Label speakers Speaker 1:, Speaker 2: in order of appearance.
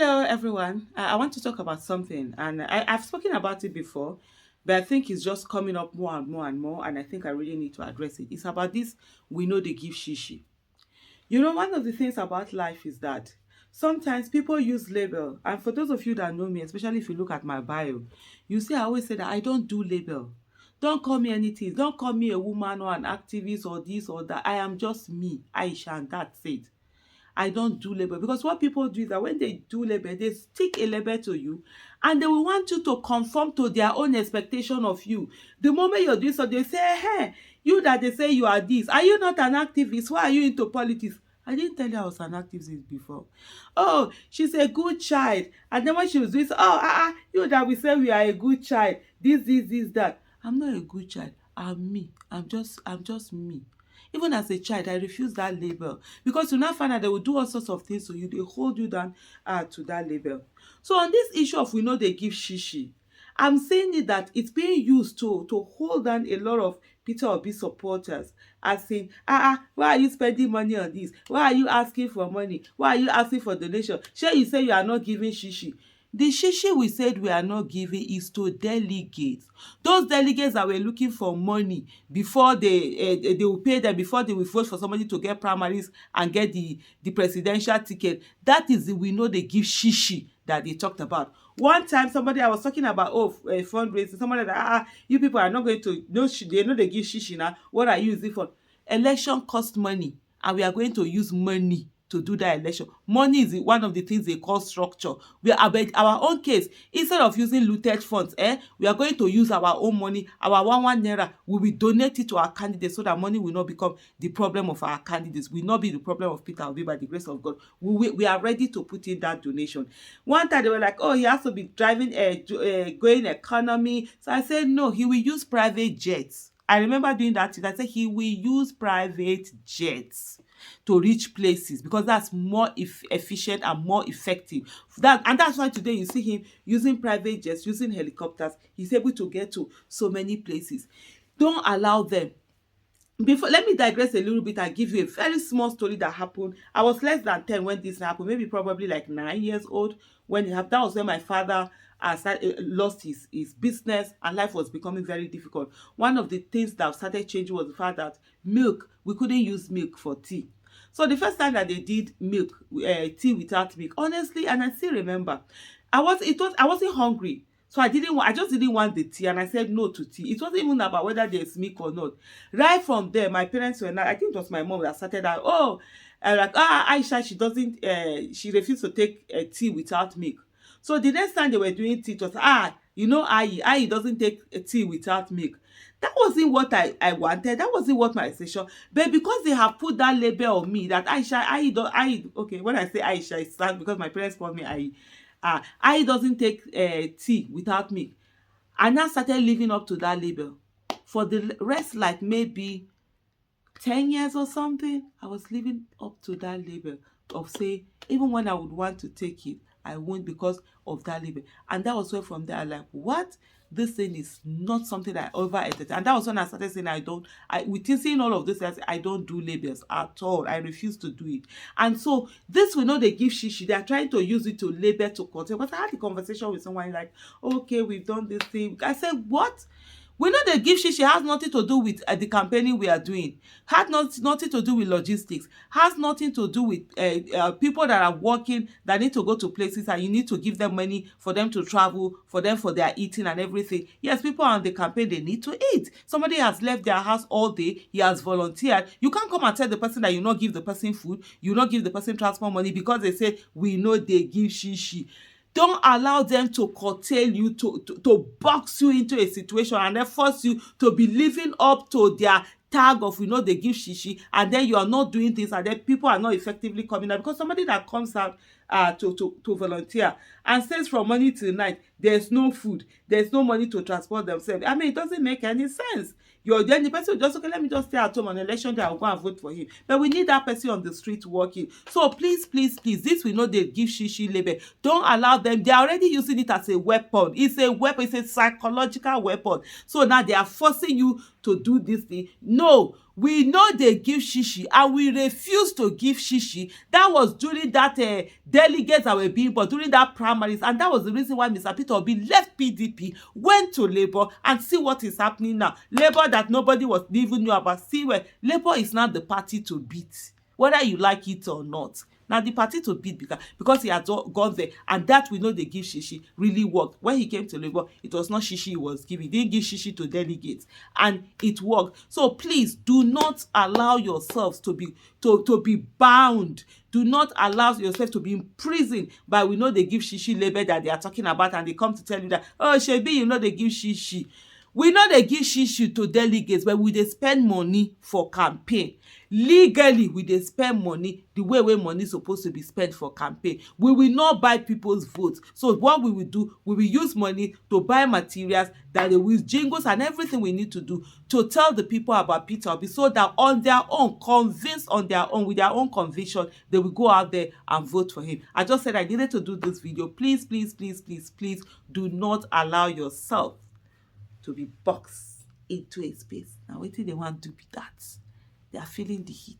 Speaker 1: Hello, everyone. I want to talk about something, and I've spoken about it before, but I think it's just coming up more and more and more, and I think I really need to address it. It's about this we know they give shishi. One of the things about life is that sometimes people use label, and for those of you that know me, especially if you look at my bio, you see I always say that I don't do label. Don't call me anything. Don't call me a woman or an activist or this or that. I am just me, Aisha, and that's it. I don't do label because what people do is that when they do label, they stick a label to you and they will want you to conform to their own expectation of you. The moment you're doing so, they say, hey, you that they say you are this, are you not an activist? Why are you into politics? I didn't tell you I was an activist before. Oh, she's a good child. And then when she was doing so, you that we say we are a good child. This, that. I'm not a good child. I'm me. I'm just me. Even as a child, I refuse that label because you now find out they will do all sorts of things to you. They hold you down to that label. So on this issue of we know they give shishi, I'm saying it that it's being used to hold down a lot of Peter Obi supporters as saying, why are you spending money on this? Why are you asking for money? Why are you asking for donation? Sure, you say you are not giving shishi. The shishi we said we are not giving is to delegates. Those delegates that were looking for money before they will pay them, before they will vote for somebody to get primaries and get the presidential ticket. That is the we know they give shishi that they talked about. One time, somebody I was talking about fundraising. Somebody that you people are not going to they know they give shishi now. What are you using for? Election cost money, and we are going to use money to do that election. Money is one of the things they call structure. We are about our own case. Instead of using looted funds, we are going to use our own money. Our one naira, we will donate it to our candidates so that money will not become the problem of our candidates. Will not be the problem of Peter Obi by the grace of God. We are ready to put in that donation. One time they were like, oh, he has to be driving going economy. So I said, no, he will use private jets. I remember doing that. I said he will use private jets to reach places because that's more efficient and more effective. That's why today you see him using private jets, using helicopters. He's able to get to so many places. Don't allow them. Before, let me digress a little bit and give you a very small story that happened. I was less than 10 when this happened, maybe probably like 9 years old when it happened. That was when my father lost his business and life was becoming very difficult. One of the things that started changing was the fact that we couldn't use milk for tea. So the first time that they did tea without milk, honestly, and I still remember, I wasn't hungry. So I just didn't want the tea and I said no to tea. It wasn't even about whether there's milk or not. Right from there, my parents were not, I think it was my mom that started that, Aisha, she refused to take tea without milk. So the next time they were doing tea, it was, Ayi doesn't take tea without milk. That wasn't what I wanted. That wasn't what my station. But because they have put that label on me that Aisha, okay, when I say Aisha, it's sad because my parents call me Ayi. I doesn't take tea without milk. I now started living up to that label. For the rest, like maybe 10 years or something, I was living up to that label of say, even when I would want to take it, I won't because of that label. And that was where from there I like, what? This thing is not something that I ever edited. And that was when I started saying within seeing all of this, I don't do labels at all. I refuse to do it. And so this we know they give shishi. They are trying to use it to label, to content. But I had a conversation with someone like, okay, we've done this thing. I said, what? We know the gift shishi has nothing to do with the campaigning we are doing. Had nothing to do with logistics. Has nothing to do with people that are working that need to go to places and you need to give them money for them to travel, for their eating and everything. Yes, people on the campaign, they need to eat. Somebody has left their house all day. He has volunteered. You can't come and tell the person that you not give the person food, you not give the person transport money because they say, we know they give shishi. Don't allow them to curtail you, to box you into a situation and then force you to be living up to their tag of they give shishi, and then you are not doing things and then people are not effectively coming out. Because somebody that comes out to volunteer and stays from morning till night, there's no food, there's no money to transport themselves. I mean, it doesn't make any sense. Then the person will just, okay, let me just stay at home on election day, I'll go and vote for him. But we need that person on the street working. So please, this we know they give shishi label. Don't allow them. They're already using it as a weapon. It's a weapon. It's a psychological weapon. So now they are forcing you to do this thing. No, we no dey give shishi and we refuse to give shishi. That was during that delegates that were being born during that primaries, and that was the reason why Mr. Peter Obi left PDP, went to Labour, and see what is happening now. Labour that nobody was even knew about. See where Labour is now the party to beat, whether you like it or not. Now the party to beat because he had gone there, and that we know they give shishi really worked. When he came to Labour, it was not shishi he was giving. He didn't give shishi to delegates, and it worked. So please do not allow yourselves to be bound. Do not allow yourself to be imprisoned by we know they give shishi label that they are talking about, and they come to tell you that, oh, shebi, you know they give shishi. We no dey give shishi to delegates, but we dey spend money for campaign. Legally, we dey spend money the way money suppose to be spent for campaign. We will not buy people's votes. So what we will do, we will use money to buy materials, that they will jingles and everything we need to do to tell the people about Peter Obi, so that on their own, convinced on their own, with their own conviction, they will go out there and vote for him. I just said I needed to do this video. Please, please, please, please, please do not allow yourself to be boxed into a space. Now wetin they want to be that? They are feeling the heat.